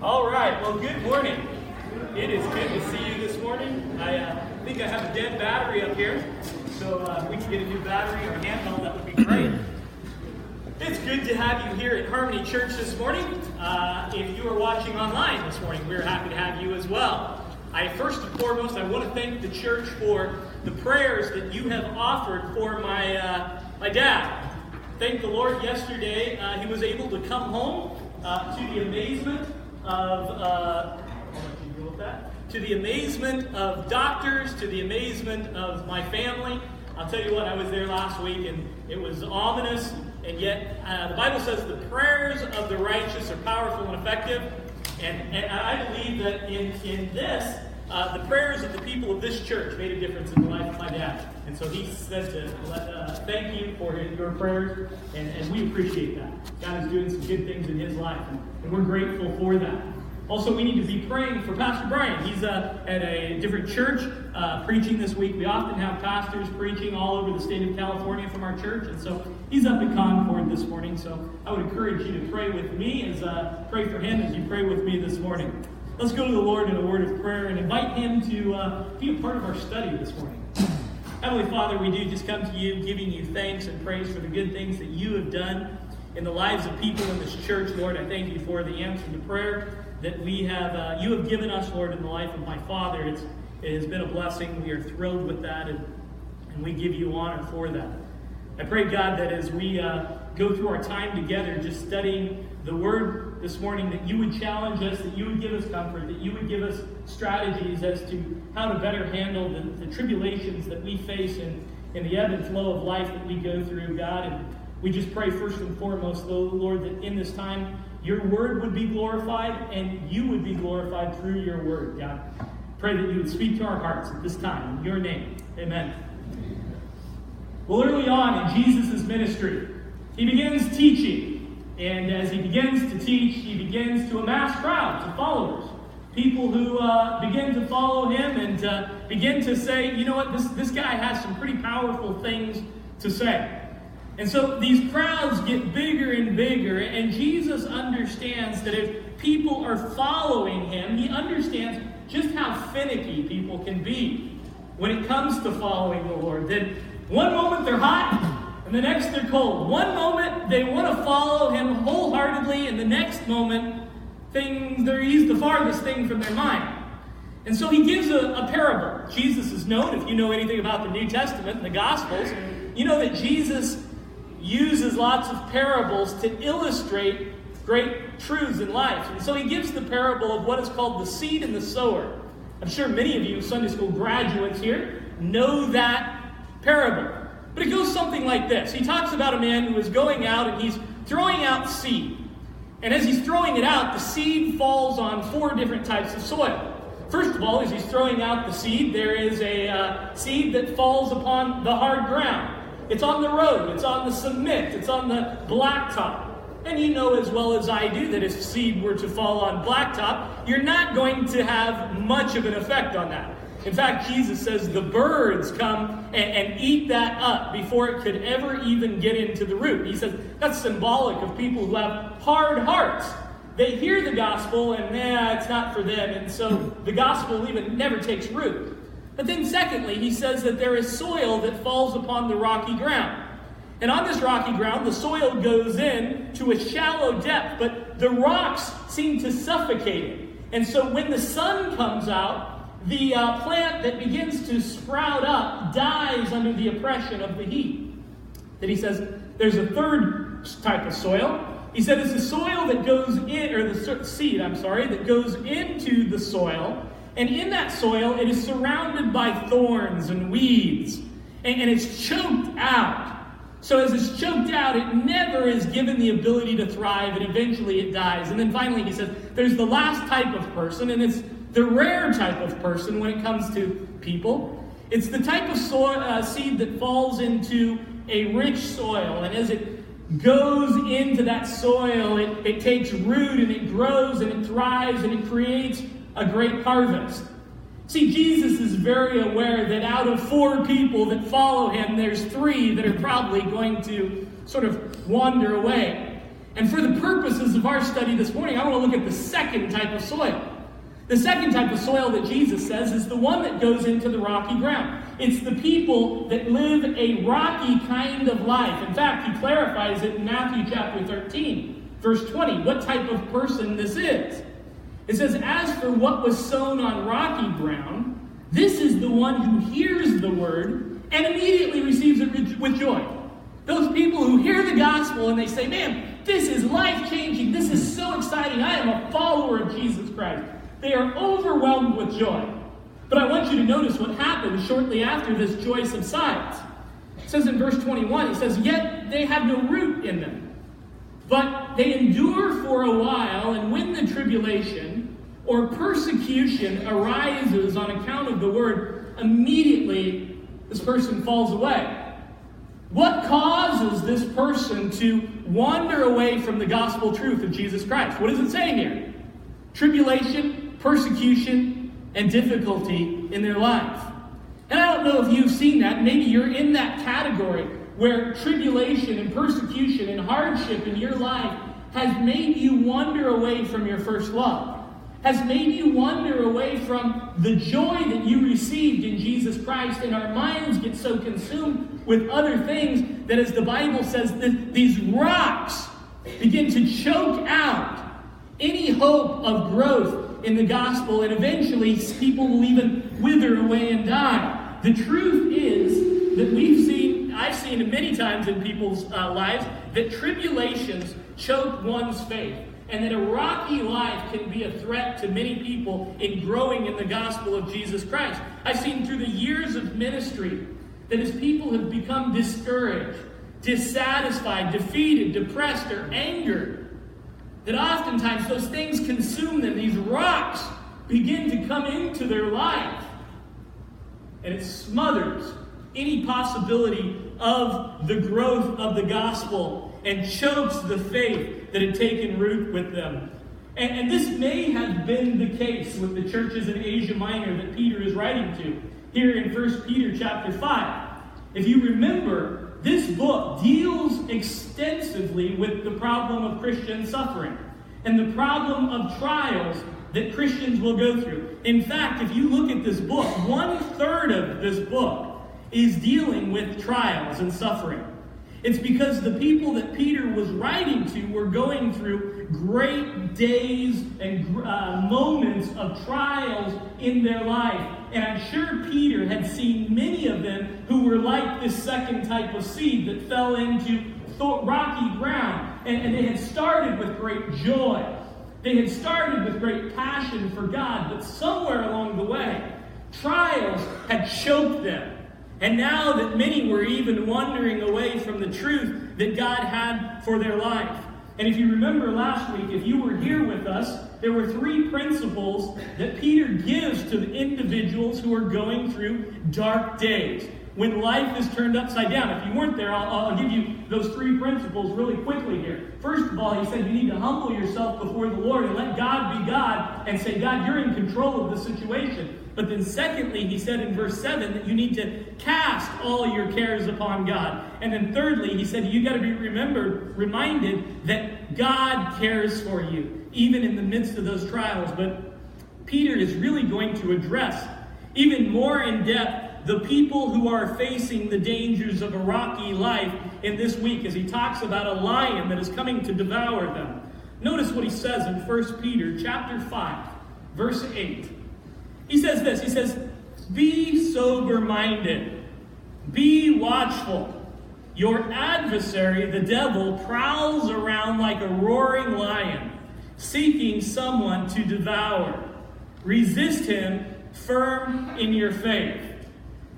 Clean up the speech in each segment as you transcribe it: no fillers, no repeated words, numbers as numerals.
All right, well, good morning. It is good to see you this morning. I think I have a dead battery up here, so if we can get a new battery or handheld, that would be great. It's good to have you here at Harmony Church this morning. If you are watching online this morning, we're happy to have you as well. First and foremost, I want to thank the church for the prayers that you have offered for my dad. Thank the Lord, yesterday he was able to come home to the amazement of doctors, to the amazement of my family. I'll tell you what, I was there last week and it was ominous, and yet the Bible says the prayers of the righteous are powerful and effective, and I believe that in this, the prayers of the people of this church made a difference in the life of my dad. And so he said to thank you for your prayers, and we appreciate that. God is doing some good things in his life, and we're grateful for that. Also, we need to be praying for Pastor Brian. He's at a different church preaching this week. We often have pastors preaching all over the state of California from our church, and so he's up at Concord this morning. So I would encourage you to pray with me, pray for him as you pray with me this morning. Let's go to the Lord in a word of prayer and invite him to be a part of our study this morning. Heavenly Father, we do just come to you giving you thanks and praise for the good things that you have done in the lives of people in this church. Lord, I thank you for the answer to prayer that we have, you have given us, Lord, in the life of my father. It has been a blessing. We are thrilled with that, and we give you honor for that. I pray, God, that as we go through our time together, just studying the Word this morning, that you would challenge us, that you would give us comfort, that you would give us strategies as to how to better handle the tribulations that we face in the ebb and flow of life that we go through, God. And we just pray first and foremost, Lord, that in this time, your Word would be glorified, and you would be glorified through your Word, God. Pray that you would speak to our hearts at this time. In your name, amen. Well, early on in Jesus' ministry, he begins teaching. And as he begins to teach, he begins to amass crowds of followers. People who begin to follow him and begin to say, you know what, this guy has some pretty powerful things to say. And so these crowds get bigger and bigger, and Jesus understands that if people are following him, he understands just how finicky people can be when it comes to following the Lord. That one moment they're hot, and the next they're cold. One moment they want to follow him wholeheartedly, and the next moment he's the farthest thing from their mind. And so he gives a parable. Jesus is known, if you know anything about the New Testament and the Gospels, you know that Jesus uses lots of parables to illustrate great truths in life. And so he gives the parable of what is called the seed and the sower. I'm sure many of you Sunday school graduates here know that parable. But it goes something like this. He talks about a man who is going out and he's throwing out seed. And as he's throwing it out, the seed falls on 4 different types of soil. First of all, as he's throwing out the seed, there is a seed that falls upon the hard ground. It's on the road, it's on the cement, it's on the blacktop. And you know as well as I do that if seed were to fall on blacktop, you're not going to have much of an effect on that. In fact, Jesus says the birds come and eat that up before it could ever even get into the root. He says that's symbolic of people who have hard hearts. They hear the gospel and it's not for them, and so the gospel even never takes root. But then secondly, he says that there is soil that falls upon the rocky ground. And on this rocky ground, the soil goes in to a shallow depth, but the rocks seem to suffocate it. And so when the sun comes out, the plant that begins to sprout up dies under the oppression of the heat. Then he says there's a third type of soil. He said it's the soil that goes in, or the seed, that goes into the soil. And in that soil, it is surrounded by thorns and weeds. And it's choked out. So as it's choked out, it never is given the ability to thrive, and eventually it dies. And then finally, he says, there's the last type of person, and it's the rare type of person when it comes to people. It's the type of seed that falls into a rich soil. And as it goes into that soil, it takes root, and it grows, and it thrives, and it creates a great harvest. See, Jesus is very aware that out of 4 people that follow him, there's 3 that are probably going to sort of wander away. And for the purposes of our study this morning, I want to look at the second type of soil. The second type of soil that Jesus says is the one that goes into the rocky ground. It's the people that live a rocky kind of life. In fact, he clarifies it in Matthew chapter 13, verse 20, what type of person this is. It says, as for what was sown on rocky ground, this is the one who hears the word and immediately receives it with joy. Those people who hear the gospel and they say, man, this is life-changing. This is so exciting. I am a follower of Jesus Christ. They are overwhelmed with joy. But I want you to notice what happens shortly after this joy subsides. It says in verse 21, it says, yet they have no root in them. But they endure for a while, and when the tribulation or persecution arises on account of the word, immediately this person falls away. What causes this person to wander away from the gospel truth of Jesus Christ? What does it say here? Tribulation, persecution, and difficulty in their life. And I don't know if you've seen that. Maybe you're in that category where tribulation and persecution and hardship in your life has made you wander away from your first love. Has made you wander away from the joy that you received in Jesus Christ, and our minds get so consumed with other things that, as the Bible says, these rocks begin to choke out any hope of growth in the gospel, and eventually people will even wither away and die. The truth is that I've seen it many times in people's lives, that tribulations choke one's faith. And that a rocky life can be a threat to many people in growing in the gospel of Jesus Christ. I've seen through the years of ministry that as people have become discouraged, dissatisfied, defeated, depressed, or angered, that oftentimes those things consume them. These rocks begin to come into their life. And it smothers any possibility of the growth of the gospel and chokes the faith that had taken root with them. And this may have been the case with the churches in Asia Minor that Peter is writing to, here in 1 Peter chapter 5. If you remember, this book deals extensively with the problem of Christian suffering and the problem of trials that Christians will go through. In fact, if you look at this book, 1/3 of this book is dealing with trials and suffering. It's because the people that Peter was writing to were going through great days and moments of trials in their life. And I'm sure Peter had seen many of them who were like this second type of seed that fell into rocky ground. And they had started with great joy. They had started with great passion for God. But somewhere along the way, trials had choked them. And now that many were even wandering away from the truth that God had for their life. And if you remember last week, if you were here with us, there were 3 principles that Peter gives to the individuals who are going through dark days, when life is turned upside down. If you weren't there, I'll give you those 3 principles really quickly here. First of all, he said you need to humble yourself before the Lord and let God be God and say, God, you're in control of the situation. But then secondly, he said in verse 7 that you need to cast all your cares upon God. And then thirdly, he said you got to be reminded that God cares for you, even in the midst of those trials. But Peter is really going to address even more in depth the people who are facing the dangers of a rocky life in this week, as he talks about a lion that is coming to devour them. Notice what he says in 1 Peter chapter 5, verse 8. He says this, he says, be sober-minded, be watchful. Your adversary, the devil, prowls around like a roaring lion, seeking someone to devour. Resist him, firm in your faith.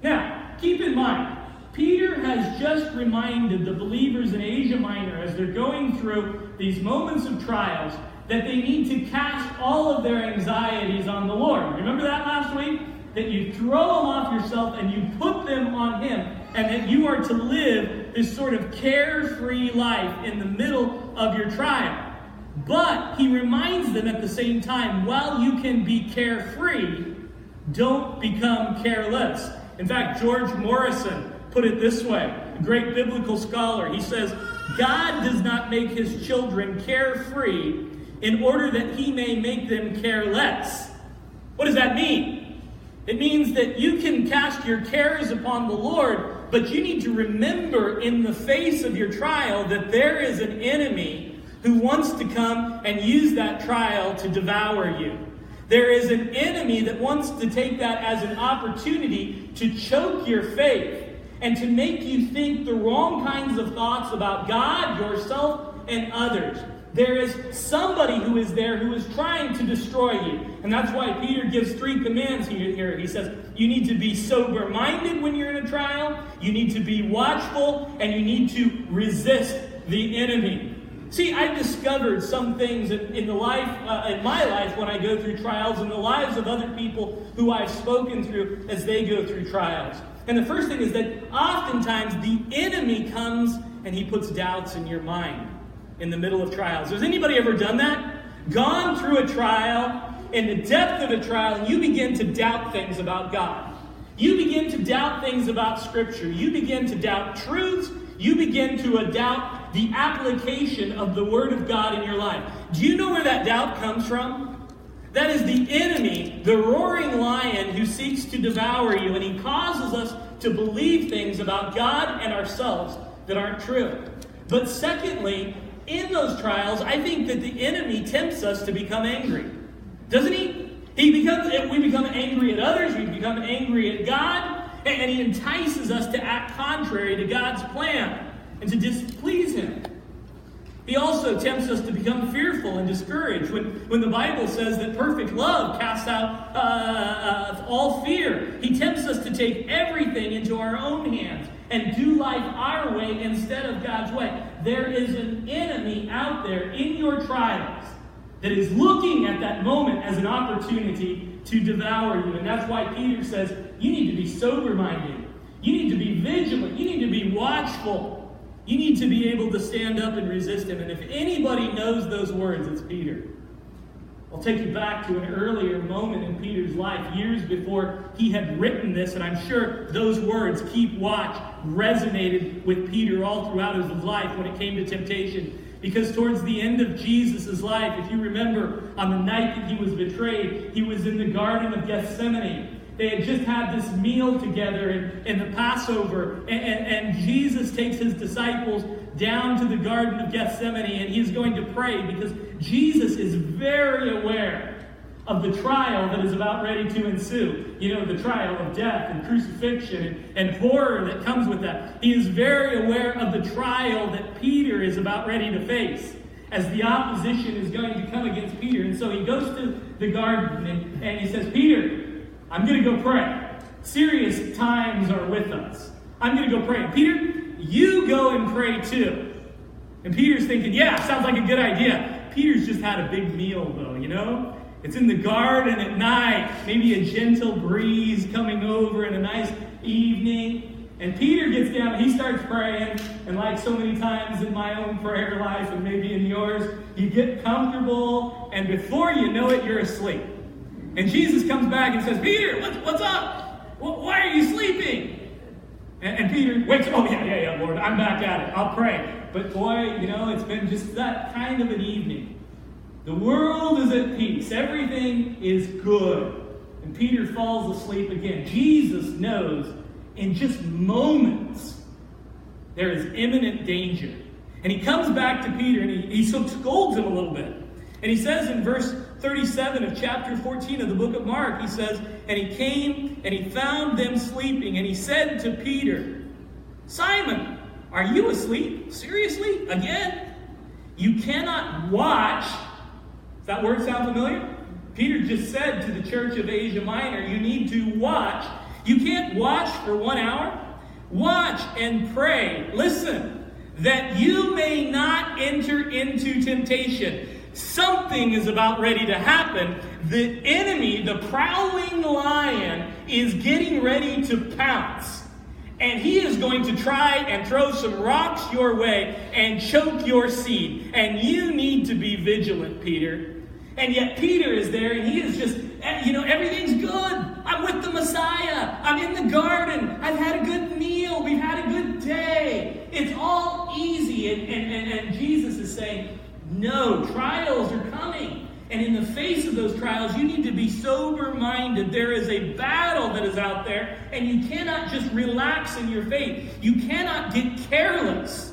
Now, keep in mind, Peter has just reminded the believers in Asia Minor, as they're going through these moments of trials, that they need to cast all of their anxieties on the Lord. Remember that last week? That you throw them off yourself and you put them on Him, and that you are to live this sort of carefree life in the middle of your trial. But he reminds them at the same time, while you can be carefree, don't become careless. In fact, George Morrison put it this way, a great biblical scholar. He says, God does not make his children carefree in order that he may make them careless. What does that mean? It means that you can cast your cares upon the Lord, but you need to remember in the face of your trial that there is an enemy who wants to come and use that trial to devour you. There is an enemy that wants to take that as an opportunity to choke your faith and to make you think the wrong kinds of thoughts about God, yourself, and others. There is somebody who is there who is trying to destroy you. And that's why Peter gives 3 commands here. He says, you need to be sober-minded when you're in a trial, you need to be watchful, and you need to resist the enemy. See, I've discovered some things in my life when I go through trials, and the lives of other people who I've spoken through as they go through trials. And the first thing is that oftentimes the enemy comes and he puts doubts in your mind in the middle of trials. Has anybody ever done that? Gone through a trial, in the depth of a trial, and you begin to doubt things about God. You begin to doubt things about Scripture. You begin to doubt truths. You begin to doubt the application of the Word of God in your life. Do you know where that doubt comes from? That is the enemy, the roaring lion who seeks to devour you, and he causes us to believe things about God and ourselves that aren't true. But secondly, in those trials, I think that the enemy tempts us to become angry. Doesn't he? We become angry at others, we become angry at God, and he entices us to act contrary to God's plan and to displease him. He also tempts us to become fearful and discouraged. When the Bible says that perfect love casts out all fear, he tempts us to take everything into our own hands and do life our way instead of God's way. There is an enemy out there in your trials that is looking at that moment as an opportunity to devour you. And that's why Peter says, you need to be sober-minded. You need to be vigilant. You need to be watchful. You need to be able to stand up and resist him. And if anybody knows those words, it's Peter. I'll take you back to an earlier moment in Peter's life, years before he had written this, and I'm sure those words, keep watch, resonated with Peter all throughout his life when it came to temptation. Because towards the end of Jesus' life, if you remember, on the night that he was betrayed, he was in the Garden of Gethsemane. They had just had this meal together in the Passover, and Jesus takes his disciples down to the Garden of Gethsemane, and he's going to pray because Jesus is very aware of the trial that is about ready to ensue. You know, the trial of death and crucifixion and horror that comes with that. He is very aware of the trial that Peter is about ready to face as the opposition is going to come against Peter. And so he goes to the garden and he says, Peter, I'm going to go pray. Serious times are with us. I'm going to go pray. Peter, you go and pray too. And Peter's thinking, yeah, sounds like a good idea. Peter's just had a big meal though, you know? It's in the garden at night, maybe a gentle breeze coming over and a nice evening. And Peter gets down and he starts praying. And like so many times in my own prayer life and maybe in yours, you get comfortable and before you know it, you're asleep. And Jesus comes back and says, Peter, what's up? Why are you sleeping? And Peter wakes up, oh yeah, Lord, I'm back at it. I'll pray. But boy, you know, it's been just that kind of an evening. The world is at peace. Everything is good. And Peter falls asleep again. Jesus knows in just moments there is imminent danger. And he comes back to Peter and he scolds him a little bit. And he says in verse 37 of chapter 14 of the book of Mark, he says, and he came and he found them sleeping. And he said to Peter, Simon, are you asleep? Seriously? Again? You cannot watch. Does that word sound familiar? Peter just said to the church of Asia Minor, you need to watch. You can't watch for 1 hour. Watch and pray. Listen, that you may not enter into temptation. Something is about ready to happen. The enemy, the prowling lion, is getting ready to pounce. And he is going to try and throw some rocks your way and choke your seed. And you need to be vigilant, Peter. And yet Peter is there and he is just, you know, everything's good. I'm with the Messiah. I'm in the garden. I've had a good meal. We've had a good day. It's all easy. see it, and Jesus is saying, no, trials are coming. And in the face of those trials, you need to be sober-minded. There is a battle that is out there, and you cannot just relax in your faith. You cannot get careless.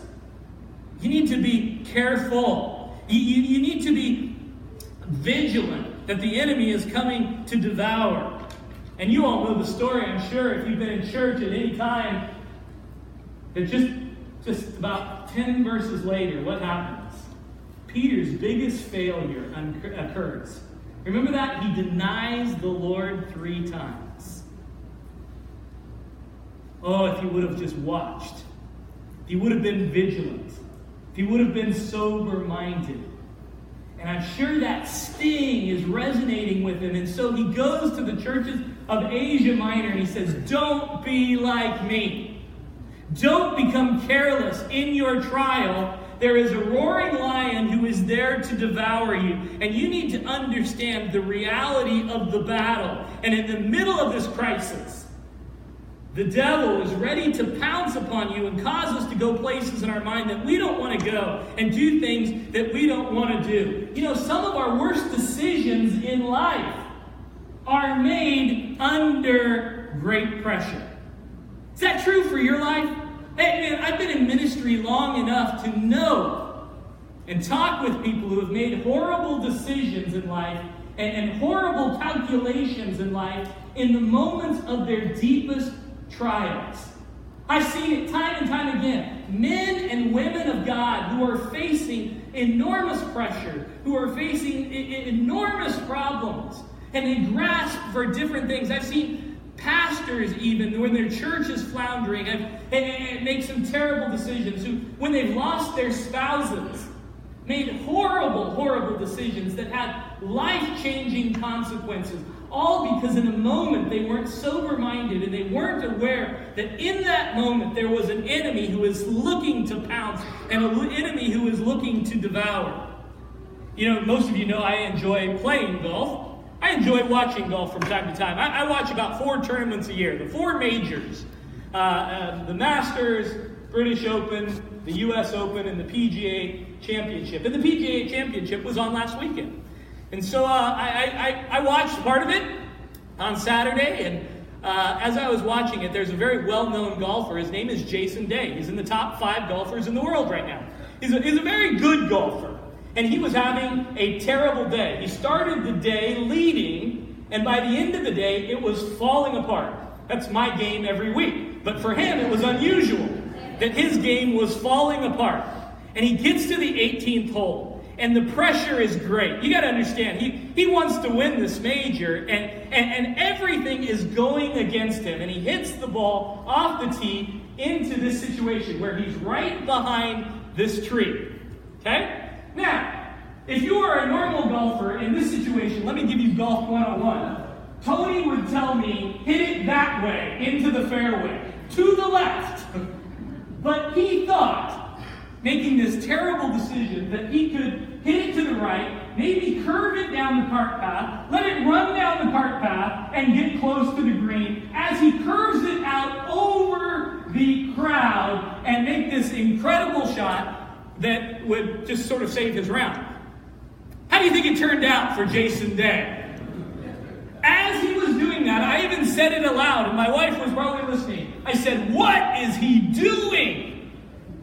You need to be careful. You need to be vigilant that the enemy is coming to devour. And you all know the story, I'm sure, if you've been in church at any time, that just about 10 verses later, what happens? Peter's biggest failure occurs. Remember that? He denies the Lord 3 times. Oh, if he would have just watched. If he would have been vigilant. If he would have been sober-minded. And I'm sure that sting is resonating with him. And so he goes to the churches of Asia Minor and he says, don't be like me. Don't become careless in your trial. There is a roaring lion who is there to devour you. And you need to understand the reality of the battle. And in the middle of this crisis, the devil is ready to pounce upon you and cause us to go places in our mind that we don't want to go and do things that we don't want to do. You know, some of our worst decisions in life are made under great pressure. Is that true for your life? Hey, man, I've been in ministry long enough to know and talk with people who have made horrible decisions in life and horrible calculations in life in the moments of their deepest trials. I've seen it time and time again. Men and women of God who are facing enormous pressure, who are facing enormous problems, and they grasp for different things. I've seen pastors, even when their church is floundering, and make some terrible decisions, who, when they've lost their spouses, made horrible, horrible decisions that had life-changing consequences, all because in a moment they weren't sober-minded and they weren't aware that in that moment there was an enemy who was looking to pounce and an enemy who was looking to devour. You know, most of you know I enjoy playing golf. I enjoy watching golf from time to time. I watch about 4 tournaments a year, the 4 majors. The Masters, British Open, the U.S. Open, and the PGA Championship. And the PGA Championship was on last weekend. And so I watched part of it on Saturday, and as I was watching it, there's a very well-known golfer. His name is Jason Day. He's in the top 5 golfers in the world right now. He's a very good golfer. And he was having a terrible day. He started the day leading, and by the end of the day, it was falling apart. That's my game every week. But for him, it was unusual that his game was falling apart. And he gets to the 18th hole, and the pressure is great. You got to understand, he wants to win this major, and everything is going against him. And he hits the ball off the tee into this situation where he's right behind this tree. Okay? Now, if you are a normal golfer in this situation, let me give you golf 101. Tony would tell me, hit it that way, into the fairway, to the left. But he thought, making this terrible decision, that he could hit it to the right, maybe curve it down the cart path, let it run down the cart path, and get close to the green as he curves it out over the crowd and make this incredible shot that would just sort of save his round. How do you think it turned out for Jason Day? As he was doing that, I even said it aloud, and my wife was probably listening. I said, what is he doing?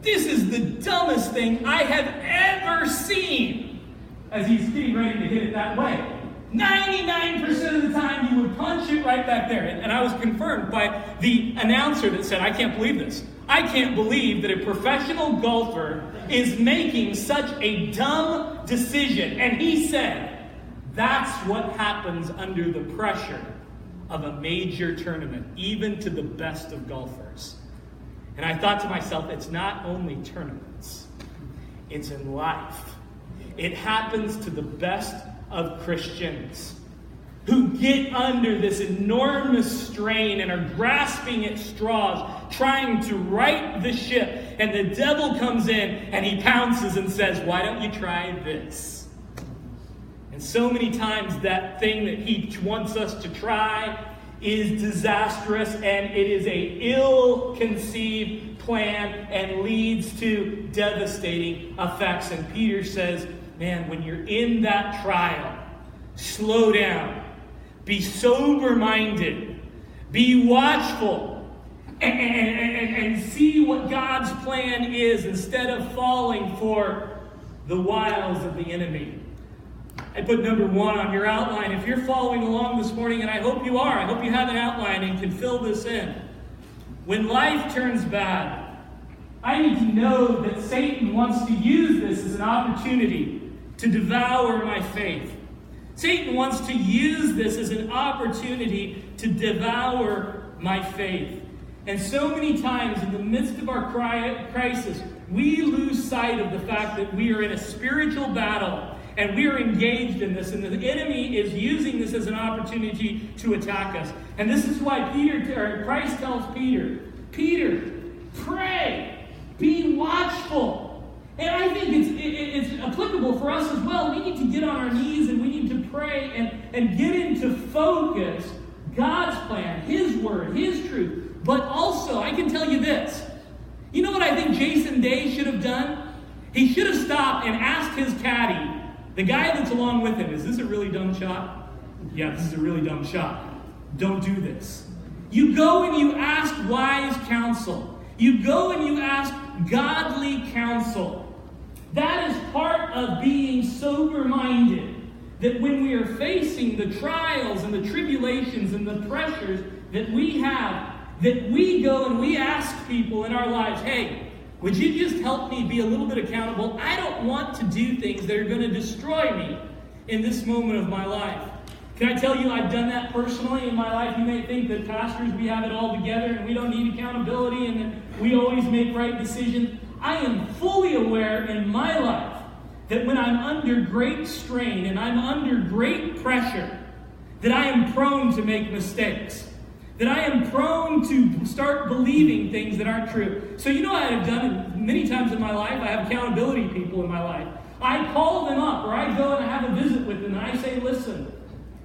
This is the dumbest thing I have ever seen. As he's getting ready to hit it that way. 99% of the time, you would punch it right back there. And I was confirmed by the announcer that said, I can't believe this. I can't believe that a professional golfer is making such a dumb decision. And he said, that's what happens under the pressure of a major tournament, even to the best of golfers. And I thought to myself, it's not only tournaments, it's in life. It happens to the best of Christians who get under this enormous strain and are grasping at straws, trying to right the ship. And the devil comes in and he pounces and says, why don't you try this? And so many times that thing that he wants us to try is disastrous, and it is a ill-conceived plan and leads to devastating effects. And Peter says, man, when you're in that trial, slow down, be sober-minded, be watchful, and see what God's plan is instead of falling for the wiles of the enemy. I put number 1 on your outline. If you're following along this morning, and I hope you are, I hope you have an outline and can fill this in. When life turns bad, I need to know that Satan wants to use this as an opportunity to devour my faith. Satan wants to use this as an opportunity to devour my faith. And so many times in the midst of our crisis, we lose sight of the fact that we are in a spiritual battle and we are engaged in this, and the enemy is using this as an opportunity to attack us. And this is why Christ tells Peter, pray, be watchful. And I think it's applicable for us as well. We need to get on our knees and we need to pray and get into focus God's plan, His word, His truth. But also, I can tell you this. You know what I think Jason Day should have done? He should have stopped and asked his caddy, the guy that's along with him, is this a really dumb shot? Yeah, this is a really dumb shot. Don't do this. You go and you ask wise counsel. You go and you ask godly counsel. That is part of being sober-minded. That when we are facing the trials and the tribulations and the pressures that we have, that we go and we ask people in our lives, hey, would you just help me be a little bit accountable? I don't want to do things that are going to destroy me in this moment of my life. Can I tell you, I've done that personally in my life. You may think that pastors, we have it all together and we don't need accountability and that we always make right decisions. I am fully aware in my life that when I'm under great strain and I'm under great pressure, that I am prone to make mistakes. That I am prone to start believing things that aren't true. So you know what I've done many times in my life? I have accountability people in my life. I call them up or I go and have a visit with them and I say, listen,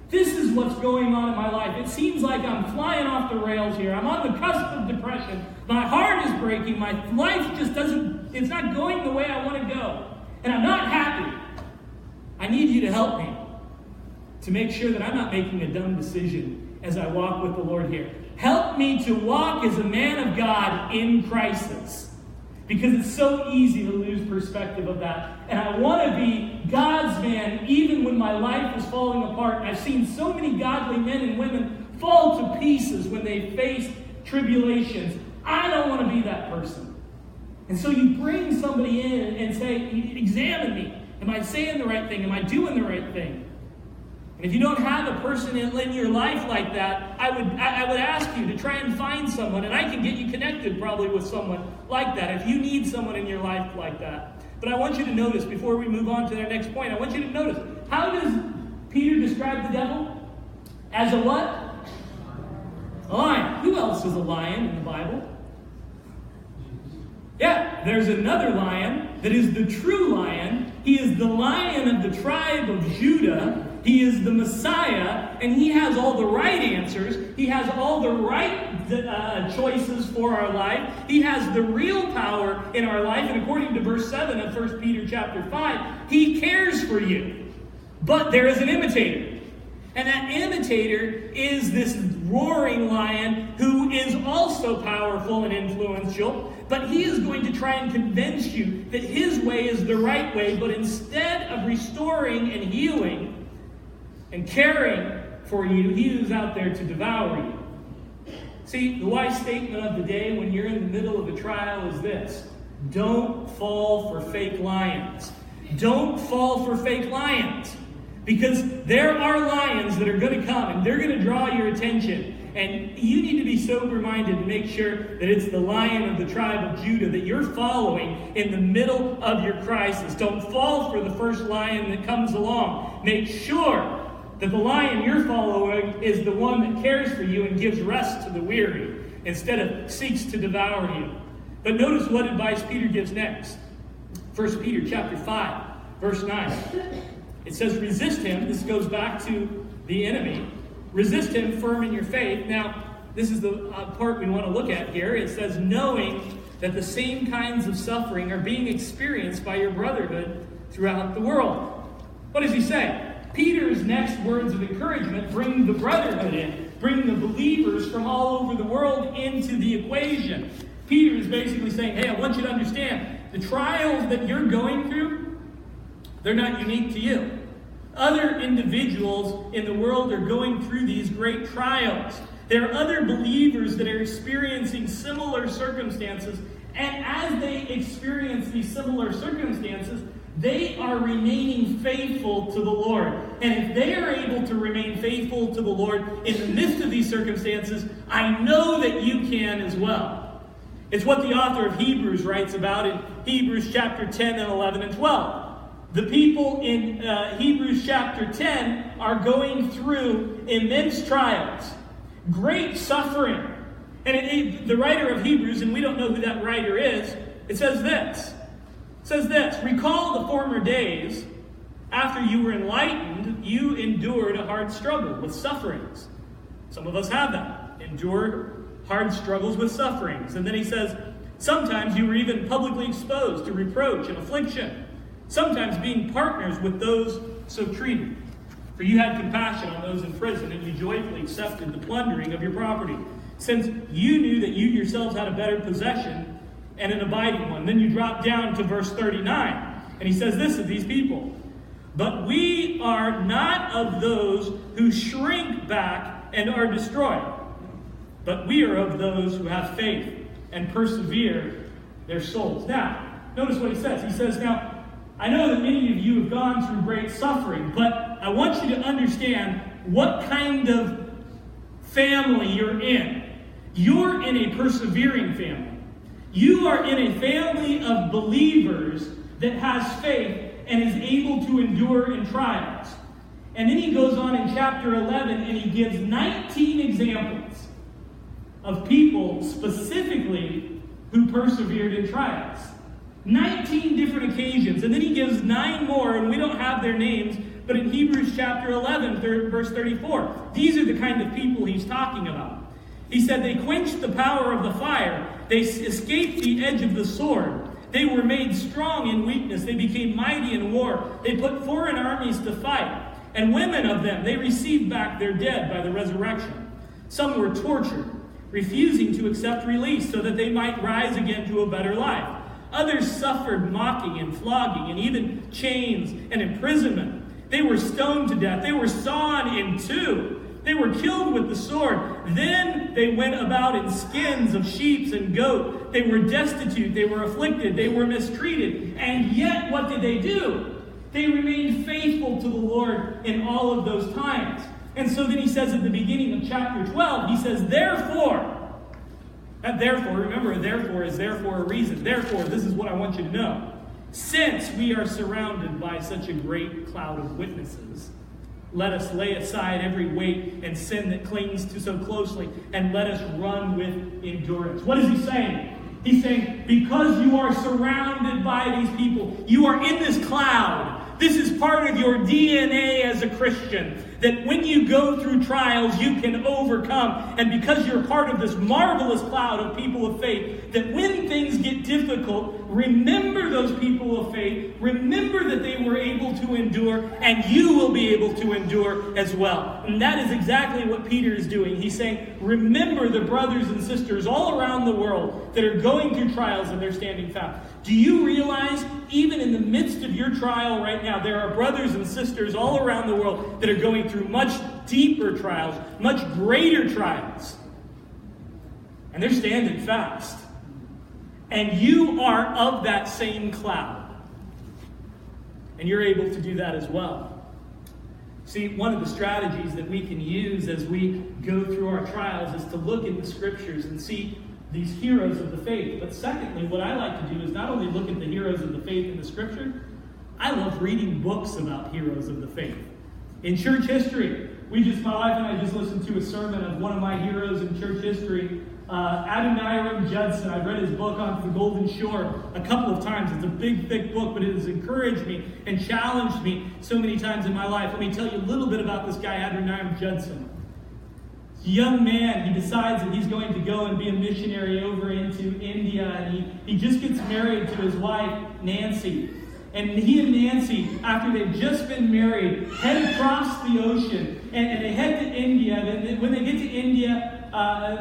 this is what's going on in my life. It seems like I'm flying off the rails here. I'm on the cusp of depression. My heart is breaking. My life just it's not going the way I want to go. And I'm not happy. I need you to help me to make sure that I'm not making a dumb decision as I walk with the Lord here. Help me to walk as a man of God in crisis. Because it's so easy to lose perspective of that. And I want to be God's man even when my life is falling apart. I've seen so many godly men and women fall to pieces when they face tribulations. I don't want to be that person. And so you bring somebody in and say, examine me. Am I saying the right thing? Am I doing the right thing? And if you don't have a person in your life like that, I would ask you to try and find someone, and I can get you connected probably with someone like that if you need someone in your life like that. But I want you to notice, before we move on to our next point, I want you to notice, how does Peter describe the devil? As a what? A lion. Who else is a lion in the Bible? Yeah, there's another lion that is the true lion. He is the Lion of the tribe of Judah. He is the Messiah, and he has all the right answers. He has all the right choices for our life. He has the real power in our life. And according to verse 7 of 1 Peter chapter 5, he cares for you. But there is an imitator. And that imitator is this roaring lion who is also powerful and influential. But he is going to try and convince you that his way is the right way. But instead of restoring and healing and caring for you, he is out there to devour you. See, the wise statement of the day when you're in the middle of a trial is this: don't fall for fake lions. Don't fall for fake lions. Because there are lions that are going to come and they're going to draw your attention. And you need to be sober-minded and make sure that it's the Lion of the tribe of Judah that you're following in the middle of your crisis. Don't fall for the first lion that comes along. Make sure that the lion you're following is the one that cares for you and gives rest to the weary instead of seeks to devour you. But notice what advice Peter gives next. 1 Peter chapter 5, verse 9. It says, resist him. This goes back to the enemy. Resist him firm in your faith. Now, this is the part we want to look at here. It says, knowing that the same kinds of suffering are being experienced by your brotherhood throughout the world. What does he say? Peter's next words of encouragement bring the brotherhood in, bring the believers from all over the world into the equation. Peter is basically saying, hey, I want you to understand, the trials that you're going through, they're not unique to you. Other individuals in the world are going through these great trials. There are other believers that are experiencing similar circumstances, and as they experience these similar circumstances, they are remaining faithful to the Lord. And if they are able to remain faithful to the Lord in the midst of these circumstances, I know that you can as well. It's what the author of Hebrews writes about in Hebrews chapter 10 and 11 and 12. The people in Hebrews chapter 10 are going through immense trials, great suffering. And the writer of Hebrews, and we don't know who that writer is, it says this. Recall the former days, after you were enlightened, you endured a hard struggle with sufferings. Some of us have that. Endure hard struggles with sufferings. And then he says, sometimes you were even publicly exposed to reproach and affliction, sometimes being partners with those so treated. For you had compassion on those in prison, and you joyfully accepted the plundering of your property, since you knew that you yourselves had a better possession and an abiding one. Then you drop down to verse 39, and he says this of these people. But we are not of those who shrink back and are destroyed, but we are of those who have faith and persevere their souls. Now, notice what he says. He says, now, I know that many of you have gone through great suffering, but I want you to understand what kind of family you're in. You're in a persevering family. You are in a family of believers that has faith and is able to endure in trials. And then he goes on in chapter 11 and he gives 19 examples of people specifically who persevered in trials. 19 different occasions. And then he gives 9 more, and we don't have their names, but in Hebrews chapter 11, verse 34, these are the kind of people he's talking about. He said, they quenched the power of the fire. They escaped the edge of the sword. They were made strong in weakness. They became mighty in war. They put foreign armies to fight. And women of them, they received back their dead by the resurrection. Some were tortured, refusing to accept release so that they might rise again to a better life. Others suffered mocking and flogging and even chains and imprisonment. They were stoned to death. They were sawn in two. They were killed with the sword. Then they went about in skins of sheep and goat. They were destitute. They were afflicted. They were mistreated. And yet, what did they do? They remained faithful to the Lord in all of those times. And so then he says at the beginning of chapter 12, he says, therefore, that therefore, remember, therefore is there for a reason. Therefore, this is what I want you to know. Since we are surrounded by such a great cloud of witnesses, let us lay aside every weight and sin that clings to so closely, and let us run with endurance. What is he saying? He's saying, because you are surrounded by these people, you are in this cloud. This is part of your DNA as a Christian, that when you go through trials, you can overcome. And because you're part of this marvelous cloud of people of faith, that when things get difficult, remember those people of faith, remember that they were able to endure, and you will be able to endure as well. And that is exactly what Peter is doing. He's saying, remember the brothers and sisters all around the world that are going through trials and they're standing fast. Do you realize, even in the midst of your trial right now, there are brothers and sisters all around the world that are going through much deeper trials, much greater trials. And they're standing fast. And you are of that same cloud. And you're able to do that as well. See, one of the strategies that we can use as we go through our trials is to look in the scriptures and see these heroes of the faith. But secondly, what I like to do is not only look at the heroes of the faith in the scripture, I love reading books about heroes of the faith. In church history, my wife and I just listened to a sermon of one of my heroes in church history, Adoniram Judson. I've read his book On the Golden Shore a couple of times. It's a big, thick book, but it has encouraged me and challenged me so many times in my life. Let me tell you a little bit about this guy, Adoniram Judson. young man, he decides that he's going to go and be a missionary over into India, and he just gets married to his wife, Nancy. And he and Nancy, after they've just been married, head across the ocean, and they head to India. And when they get to India,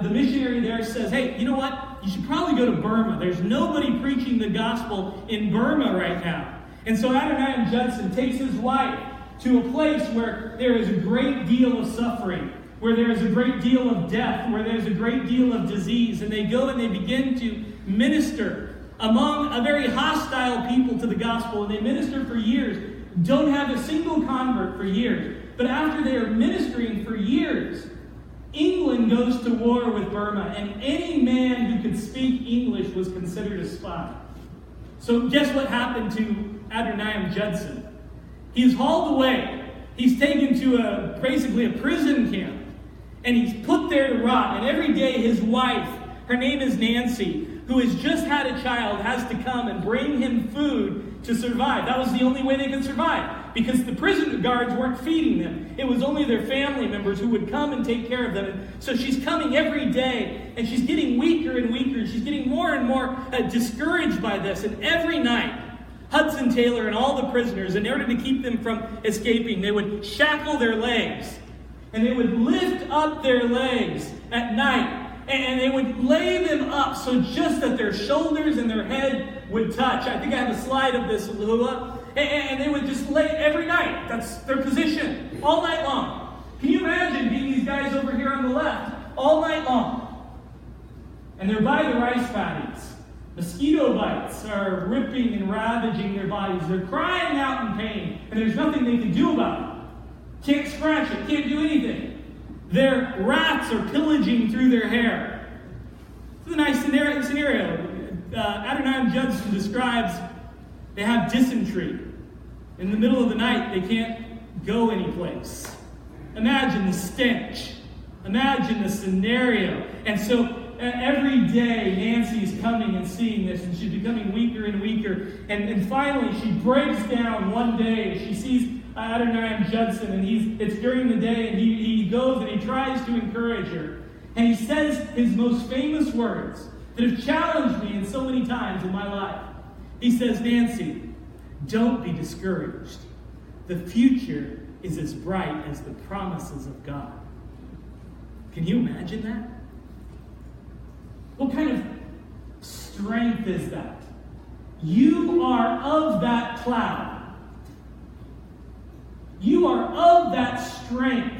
the missionary there says, hey, you know what? You should probably go to Burma. There's nobody preaching the gospel in Burma right now. And so Adoniram Judson takes his wife to a place where there is a great deal of suffering, where there is a great deal of death, where there's a great deal of disease. And they go and they begin to minister among a very hostile people to the gospel. And they minister for years, don't have a single convert for years. But after they are ministering for years, England goes to war with Burma, and any man who could speak English was considered a spy. So guess what happened to Adoniram Judson? He's hauled away. He's taken to basically a prison camp, and he's put there to rot. And every day his wife, her name is Nancy, who has just had a child, has to come and bring him food to survive. That was the only way they could survive, because the prison guards weren't feeding them. It was only their family members who would come and take care of them. And so she's coming every day, and she's getting weaker and weaker. She's getting more and more discouraged by this. And every night, Hudson Taylor and all the prisoners, in order to keep them from escaping, they would shackle their legs, and they would lift up their legs at night, and they would lay them up so just that their shoulders and their head would touch. I think I have a slide of this, Lula. And they would just lay every night. That's their position, all night long. Can you imagine being these guys over here on the left all night long? And they're by the rice paddies. Mosquito bites are ripping and ravaging their bodies. They're crying out in pain, and there's nothing they can do about it. Can't scratch it, can't do anything. Their rats are pillaging through their hair. It's a nice scenario. Adoniram Judson describes they have dysentery. In the middle of the night, they can't go anyplace. Imagine the stench. Imagine the scenario. And so every day, Nancy's coming and seeing this, and she's becoming weaker and weaker. And finally, she breaks down one day, and she sees Adoniram Judson, and it's during the day, and he goes and he tries to encourage her. And he says his most famous words that have challenged me in so many times in my life. He says, Nancy, don't be discouraged. The future is as bright as the promises of God. Can you imagine that? What kind of strength is that? You are of that cloud. You are of that strength.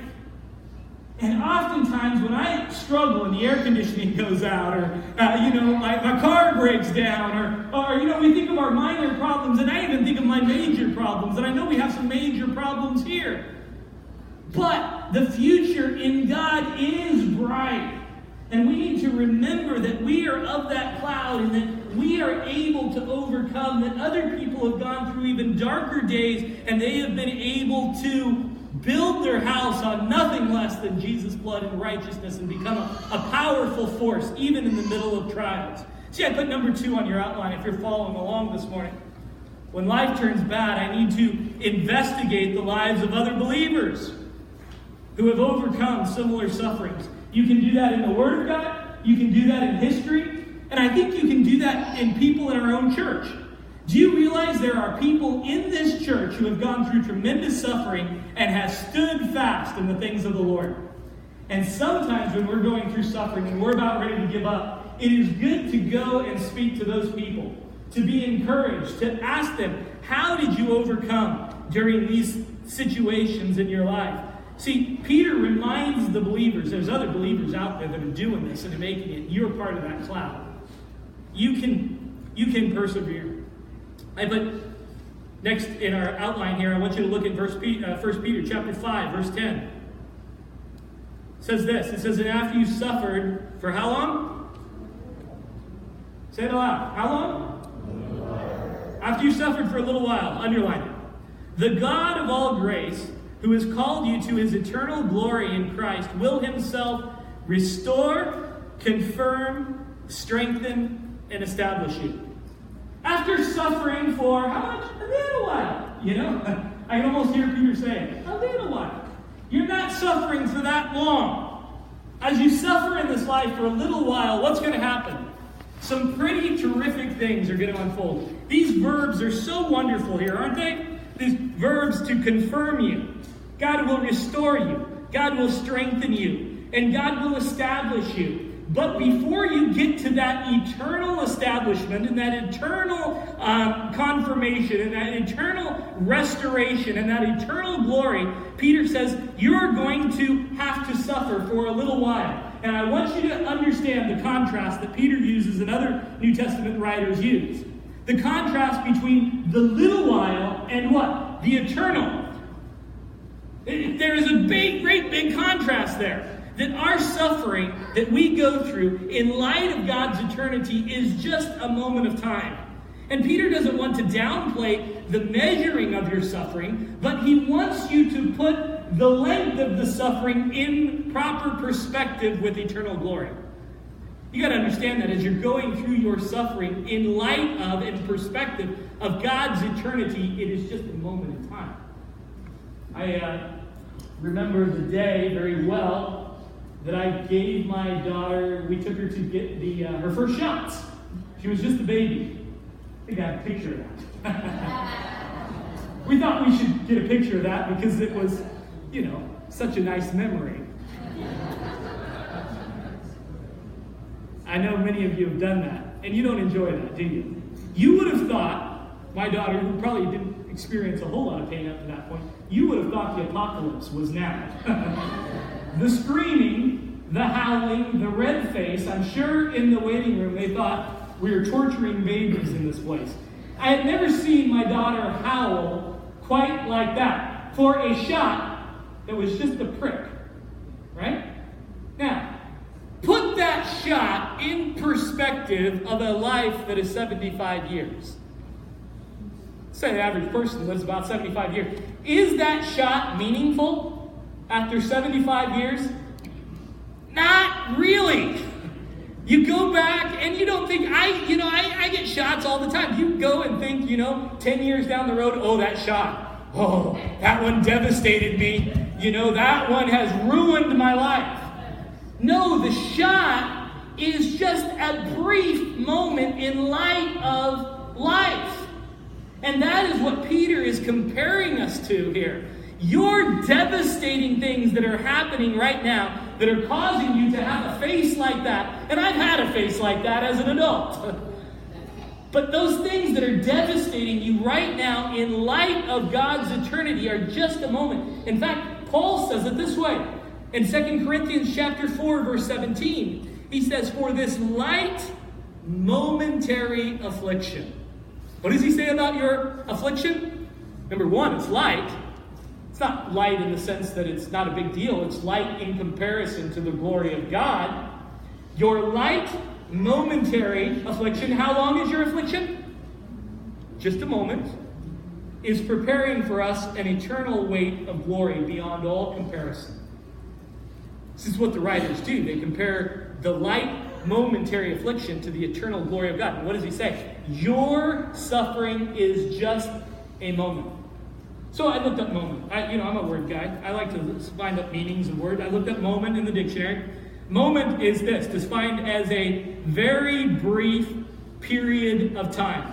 And oftentimes when I struggle and the air conditioning goes out, or my car breaks down, or we think of our minor problems, and I even think of my major problems, and I know we have some major problems here. But the future in God is bright. And we need to remember that we are of that cloud, and that we are able to overcome, that other people have gone through even darker days, and they have been able to build their house on nothing less than Jesus' blood and righteousness, and become a powerful force, even in the middle of trials. See, I put number 2 on your outline if you're following along this morning. When life turns bad, I need to investigate the lives of other believers who have overcome similar sufferings. You can do that in the Word of God. You can do that in history. And I think you can do that in people in our own church. Do you realize there are people in this church who have gone through tremendous suffering and have stood fast in the things of the Lord? And sometimes when we're going through suffering and we're about ready to give up, it is good to go and speak to those people, to be encouraged, to ask them, how did you overcome during these situations in your life? See, Peter reminds the believers, there's other believers out there that are doing this and are making it. You're part of that cloud. You can persevere. I put next in our outline here, I want you to look at 1 Peter chapter 5, verse 10. It says this. It says, and after you suffered for how long? Say it aloud. How long? After you suffered for a little while. Underline it. The God of all grace, who has called you to his eternal glory in Christ, will himself restore, confirm, strengthen, and establish you. After suffering for how much? A little while. I can almost hear Peter saying, a little while. You're not suffering for that long. As you suffer in this life for a little while, what's going to happen? Some pretty terrific things are going to unfold. These verbs are so wonderful here, aren't they? These verbs to confirm you. God will restore you. God will strengthen you. And God will establish you. But before you get to that eternal establishment and that eternal confirmation and that eternal restoration and that eternal glory, Peter says, you're going to have to suffer for a little while. And I want you to understand the contrast that Peter uses and other New Testament writers use. The contrast between the little while and what? The eternal. There is a great big contrast there. That our suffering that we go through in light of God's eternity is just a moment of time. And Peter doesn't want to downplay the measuring of your suffering, but he wants you to put the length of the suffering in proper perspective with eternal glory. You got to understand that as you're going through your suffering in light of, in perspective of God's eternity, it is just a moment in time. I remember the day very well that I gave my daughter, we took her to get her first shots. She was just a baby. I think I have a picture of that. We thought we should get a picture of that because it was, such a nice memory. I know many of you have done that, and you don't enjoy that, do you? You would have thought, my daughter, who probably didn't experience a whole lot of pain up to that point, you would have thought the apocalypse was now. The screaming, the howling, the red face, I'm sure in the waiting room they thought we were torturing babies in this place. I had never seen my daughter howl quite like that for a shot that was just a prick. Right? Now, put that shot in perspective of a life that is 75 years. Say the average person lives about 75 years. Is that shot meaningful? After 75 years? Not really. You go back and you don't think, I get shots all the time. You go and think, 10 years down the road, oh, that shot. Oh, that one devastated me. That one has ruined my life. No, the shot is just a brief moment in light of life. And that is what Peter is comparing us to here. Your devastating things that are happening right now that are causing you to have a face like that, and I've had a face like that as an adult. But those things that are devastating you right now in light of God's eternity are just a moment. In fact, Paul says it this way. In 2 Corinthians chapter 4, verse 17, he says, for this light, momentary affliction. What does he say about your affliction? Number one, it's light. It's not light in the sense that it's not a big deal. It's light in comparison to the glory of God. Your light, momentary affliction, how long is your affliction? Just a moment. Is preparing for us an eternal weight of glory beyond all comparison. This is what the writers do. They compare the light, momentary affliction to the eternal glory of God. And what does he say? Your suffering is just a moment. So I looked up moment. I'm a word guy. I like to find up meanings of words. I looked up moment in the dictionary. Moment is this, defined as a very brief period of time.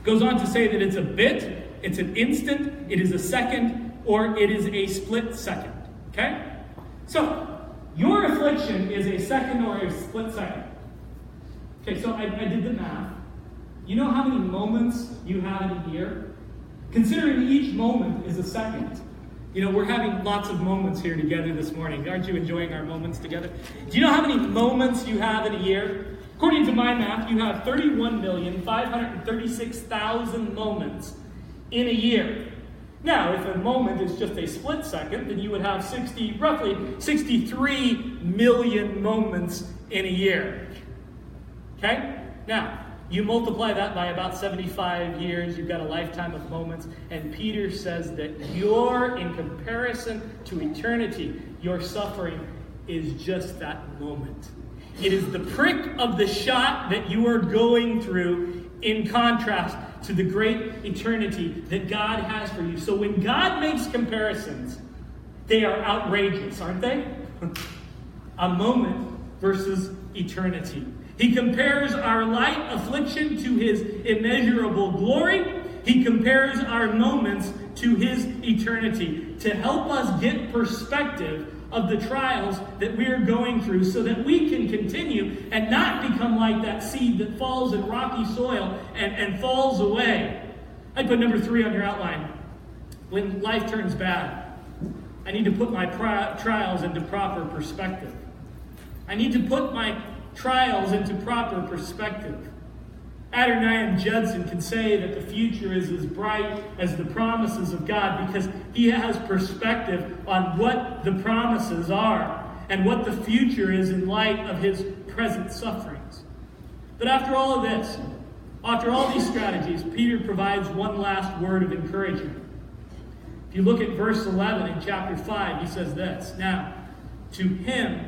Goes on to say that it's a bit, it's an instant, it is a second, or it is a split second. Okay? So, your affliction is a second or a split second. Okay, so I did the math. You know how many moments you have in a year? Considering each moment is a second. We're having lots of moments here together this morning. Aren't you enjoying our moments together? Do you know how many moments you have in a year? According to my math, you have 31,536,000 moments in a year. Now, if a moment is just a split second, then you would have roughly 63 million moments in a year. Okay? Now, you multiply that by about 75 years, you've got a lifetime of moments, and Peter says that in comparison to eternity, your suffering is just that moment. It is the prick of the shot that you are going through in contrast to the great eternity that God has for you. So when God makes comparisons, they are outrageous, aren't they? a moment versus eternity. He compares our light affliction to his immeasurable glory. He compares our moments to his eternity to help us get perspective of the trials that we are going through so that we can continue and not become like that seed that falls in rocky soil and falls away. I put number 3 on your outline. When life turns bad, I need to put my trials into proper perspective. I need to put my trials into proper perspective. Adoniram Judson can say that the future is as bright as the promises of God because he has perspective on what the promises are and what the future is in light of his present sufferings. But after all of this, after all these strategies, Peter provides one last word of encouragement. If you look at verse 11 in chapter 5, he says this, "Now, to him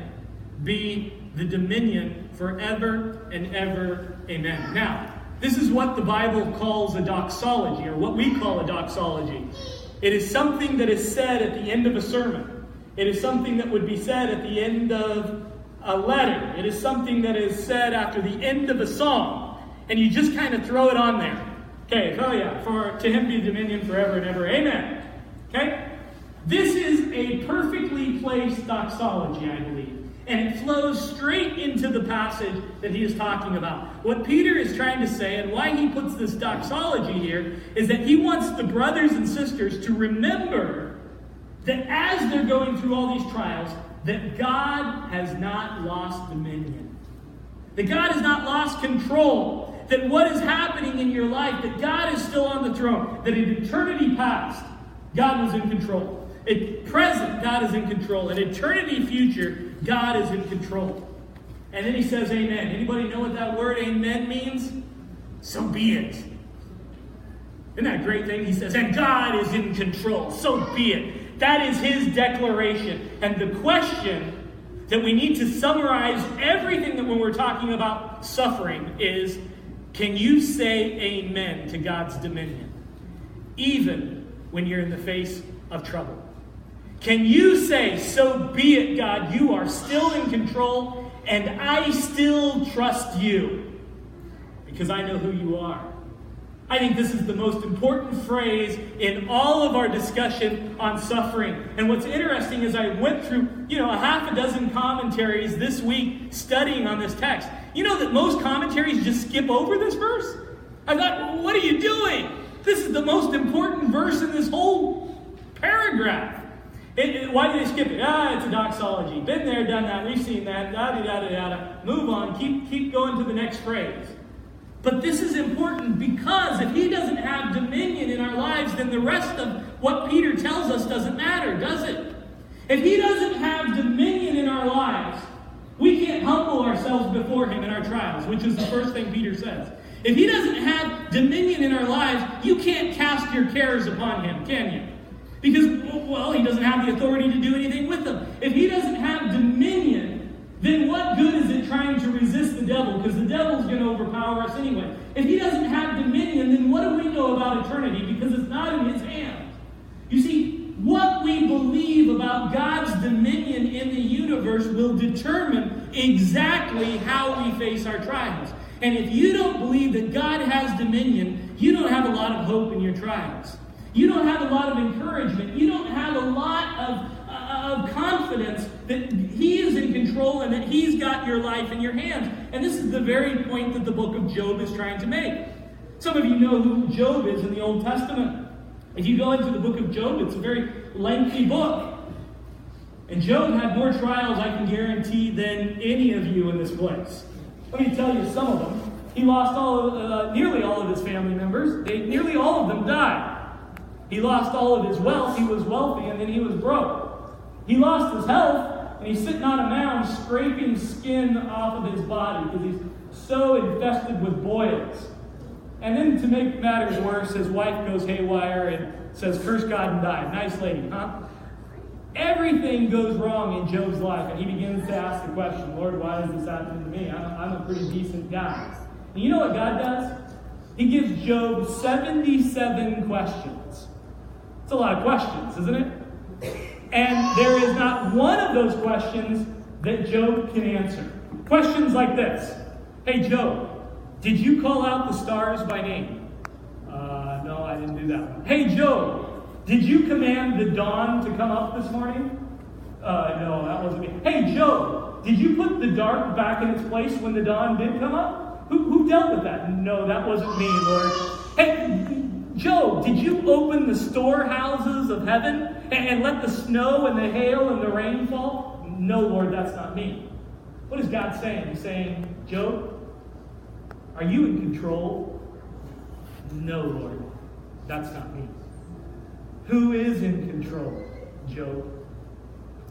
be the dominion forever and ever. Amen." Now, this is what the Bible calls a doxology, or what we call a doxology. It is something that is said at the end of a sermon. It is something that would be said at the end of a letter. It is something that is said after the end of a song. And you just kind of throw it on there. Okay, oh yeah, to him be dominion forever and ever. Amen. Okay? This is a perfectly placed doxology, I believe. And it flows straight into the passage that he is talking about. What Peter is trying to say, and why he puts this doxology here, is that he wants the brothers and sisters to remember that as they're going through all these trials, that God has not lost dominion. That God has not lost control. That what is happening in your life, that God is still on the throne. That in eternity past, God was in control. At present, God is in control. In eternity future, God is in control. And then he says amen. Anybody know what that word amen means? So be it. Isn't that a great thing? He says, and God is in control. So be it. That is his declaration. And the question that we need to summarize everything that when we're talking about suffering is, can you say amen to God's dominion? Even when you're in the face of trouble. Can you say, so be it, God, you are still in control, and I still trust you, because I know who you are. I think this is the most important phrase in all of our discussion on suffering. And what's interesting is I went through, a half a dozen commentaries this week studying on this text. You know that most commentaries just skip over this verse? I thought, well, what are you doing? This is the most important verse in this whole paragraph. Why do they skip it? It's a doxology. Been there, done that. We've seen that. Da-da-da-da-da. Move on. Keep going to the next phrase. But this is important because if he doesn't have dominion in our lives, then the rest of what Peter tells us doesn't matter, does it? If he doesn't have dominion in our lives, we can't humble ourselves before him in our trials, which is the first thing Peter says. If he doesn't have dominion in our lives, you can't cast your cares upon him, can you? Because, well, he doesn't have the authority to do anything with them. If he doesn't have dominion, then what good is it trying to resist the devil? Because the devil's going to overpower us anyway. If he doesn't have dominion, then what do we know about eternity? Because it's not in his hands. You see, what we believe about God's dominion in the universe will determine exactly how we face our trials. And if you don't believe that God has dominion, you don't have a lot of hope in your trials. You don't have a lot of encouragement. You don't have a lot of confidence that he is in control and that he's got your life in your hands. And this is the very point that the book of Job is trying to make. Some of you know who Job is in the Old Testament. If you go into the book of Job, it's a very lengthy book. And Job had more trials, I can guarantee, than any of you in this place. Let me tell you some of them. He lost nearly all of his family members. Nearly all of them died. He lost all of his wealth. He was wealthy, and then he was broke. He lost his health, and he's sitting on a mound scraping skin off of his body because he's so infested with boils. And then to make matters worse, his wife goes haywire and says, curse God and die. Nice lady, huh? Everything goes wrong in Job's life, and he begins to ask the question, Lord, why is this happening to me? I'm a pretty decent guy. And you know what God does? He gives Job 77 questions. It's a lot of questions, isn't it? And there is not one of those questions that Job can answer. Questions like this. Hey, Job, did you call out the stars by name? No, I didn't do that one. Hey, Job, did you command the dawn to come up this morning? No, that wasn't me. Hey, Job, did you put the dark back in its place when the dawn did come up? Who dealt with that? No, that wasn't me, Lord. Hey, Job, did you open the storehouses of heaven and let the snow and the hail and the rain fall? No, Lord, that's not me. What is God saying? He's saying, Job, are you in control? No, Lord, that's not me. Who is in control? Job.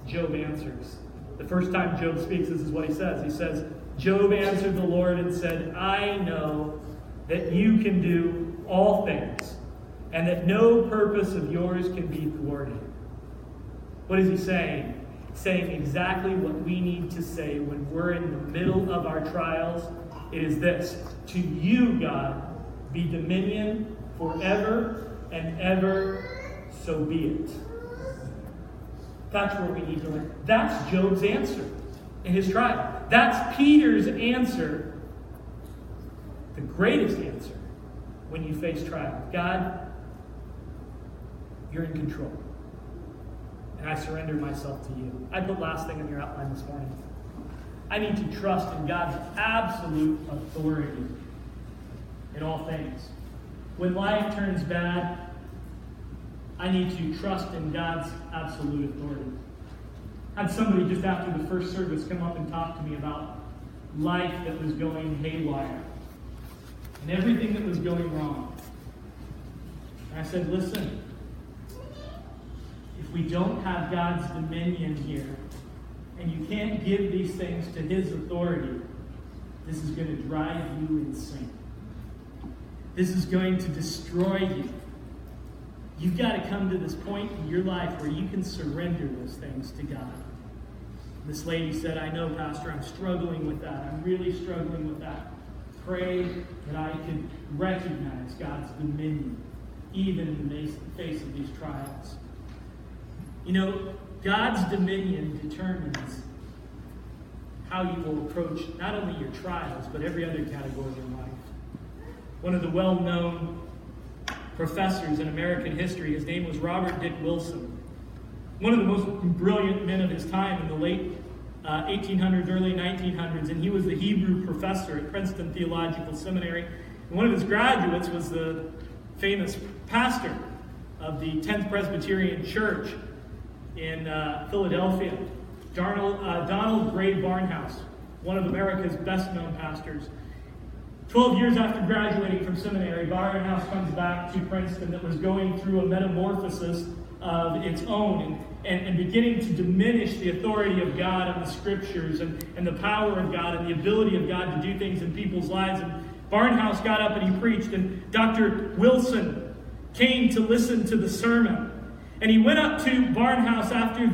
Job answers. The first time Job speaks, this is what he says. He says, Job answered the Lord and said, I know that you can do all things, and that no purpose of yours can be thwarted. What is he saying? Saying exactly what we need to say when we're in the middle of our trials. It is this: to you, God, be dominion forever and ever, so be it. That's what we need to learn. That's Job's answer in his trial. That's Peter's answer, the greatest answer when you face trial. God, you're in control. And I surrender myself to you. I put last thing on your outline this morning. I need to trust in God's absolute authority in all things. When life turns bad, I need to trust in God's absolute authority. I had somebody just after the first service come up and talk to me about life that was going haywire and everything that was going wrong. And I said, listen, if we don't have God's dominion here, and you can't give these things to His authority, this is going to drive you insane. This is going to destroy you. You've got to come to this point in your life where you can surrender those things to God. This lady said, I know, Pastor, I'm struggling with that. I'm really struggling with that. Pray that I can recognize God's dominion, even in the face of these trials. You know, God's dominion determines how you will approach not only your trials, but every other category in life. One of the well-known professors in American history, his name was Robert Dick Wilson. One of the most brilliant men of his time in the late 1800s, early 1900s, and he was the Hebrew professor at Princeton Theological Seminary. And one of his graduates was the famous pastor of the 10th Presbyterian Church in Philadelphia, Donald Gray Barnhouse, one of America's best-known pastors. 12 years after graduating from seminary, Barnhouse comes back to Princeton that was going through a metamorphosis of its own and beginning to diminish the authority of God and the Scriptures and the power of God and the ability of God to do things in people's lives. And Barnhouse got up and he preached, and Dr. Wilson came to listen to the sermon. And he went up to Barnhouse after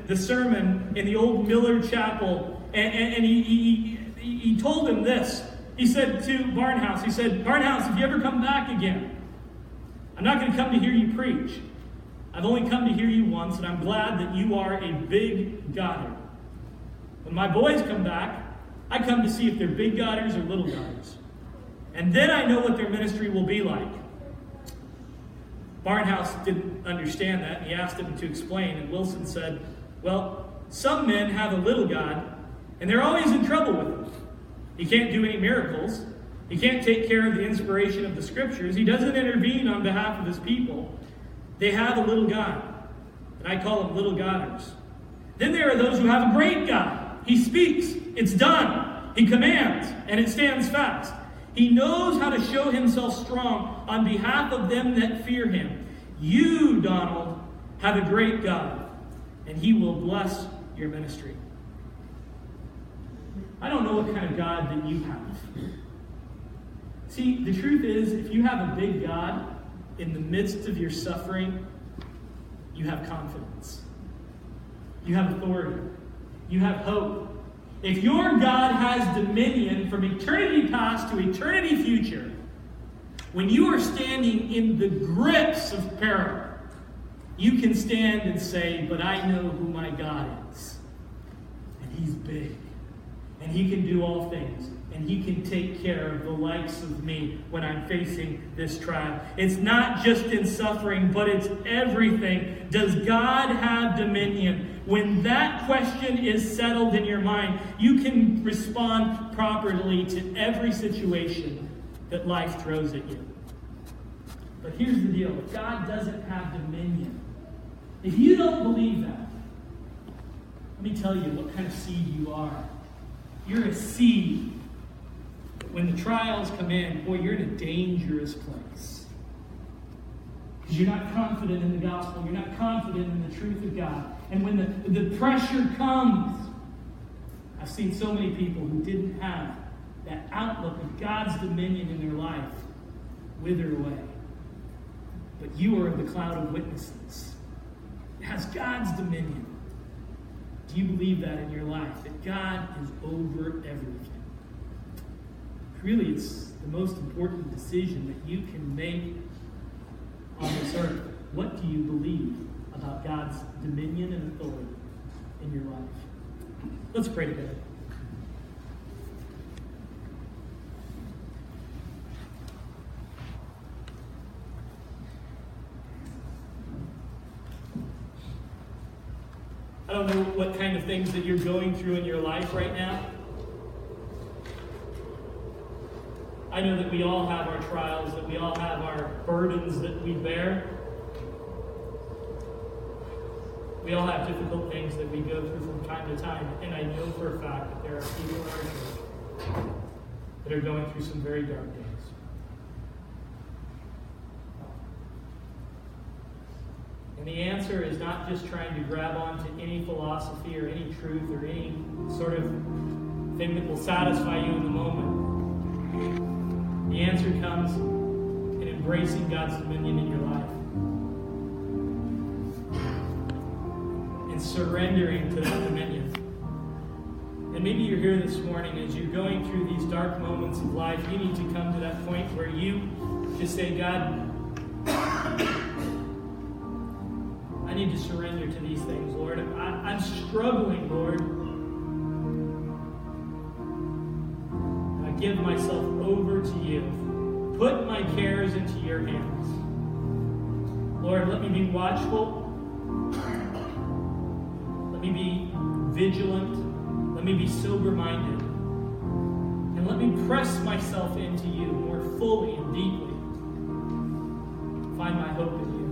the sermon in the old Miller Chapel, and he told him this. He said to Barnhouse, Barnhouse, if you ever come back again, I'm not going to come to hear you preach. I've only come to hear you once, and I'm glad that you are a big Goddard. When my boys come back, I come to see if they're big Godders or little Godders. And then I know what their ministry will be like. Barnhouse didn't understand that, and he asked him to explain, and Wilson said, well, some men have a little God, and they're always in trouble with him. He can't do any miracles. He can't take care of the inspiration of the Scriptures. He doesn't intervene on behalf of his people. They have a little God, and I call them little Godders. Then there are those who have a great God. He speaks, it's done. He commands, and it stands fast. He knows how to show himself strong on behalf of them that fear him. You, Donald, have a great God, and he will bless your ministry. I don't know what kind of God that you have. See, the truth is, if you have a big God, in the midst of your suffering, you have confidence. You have authority. You have hope. If your God has dominion from eternity past to eternity future, when you are standing in the grips of peril, you can stand and say, but I know who my God is. And He's big. And He can do all things. And He can take care of the likes of me when I'm facing this trial. It's not just in suffering, but it's everything. Does God have dominion? When that question is settled in your mind, you can respond properly to every situation that life throws at you. But here's the deal. God doesn't have dominion. If you don't believe that, let me tell you what kind of seed you are. You're a seed. When the trials come in, boy, you're in a dangerous place. Because you're not confident in the gospel. You're not confident in the truth of God. And when the pressure comes, I've seen so many people who didn't have that outlook of God's dominion in their life wither away. But you are the cloud of witnesses. It has God's dominion. Do you believe that in your life? That God is over everything? Really, it's the most important decision that you can make on this earth. What do you believe about God's dominion and authority in your life? Let's pray together. I don't know what kind of things that you're going through in your life right now. I know that we all have our trials, that we all have our burdens that we bear. We all have difficult things that we go through from time to time. And I know for a fact that there are people in our church that are going through some very dark days. And the answer is not just trying to grab onto any philosophy or any truth or any sort of thing that will satisfy you in the moment. The answer comes in embracing God's dominion in your life and surrendering to that dominion. And maybe you're here this morning as you're going through these dark moments of life. You need to come to that point where you just say, God, I need to surrender to these things, Lord. I'm struggling, Lord. And I give myself over to you. Put my cares into your hands. Lord, let me be watchful. Let me be vigilant. Let me be sober-minded. And let me press myself into you more fully and deeply. Find my hope in you.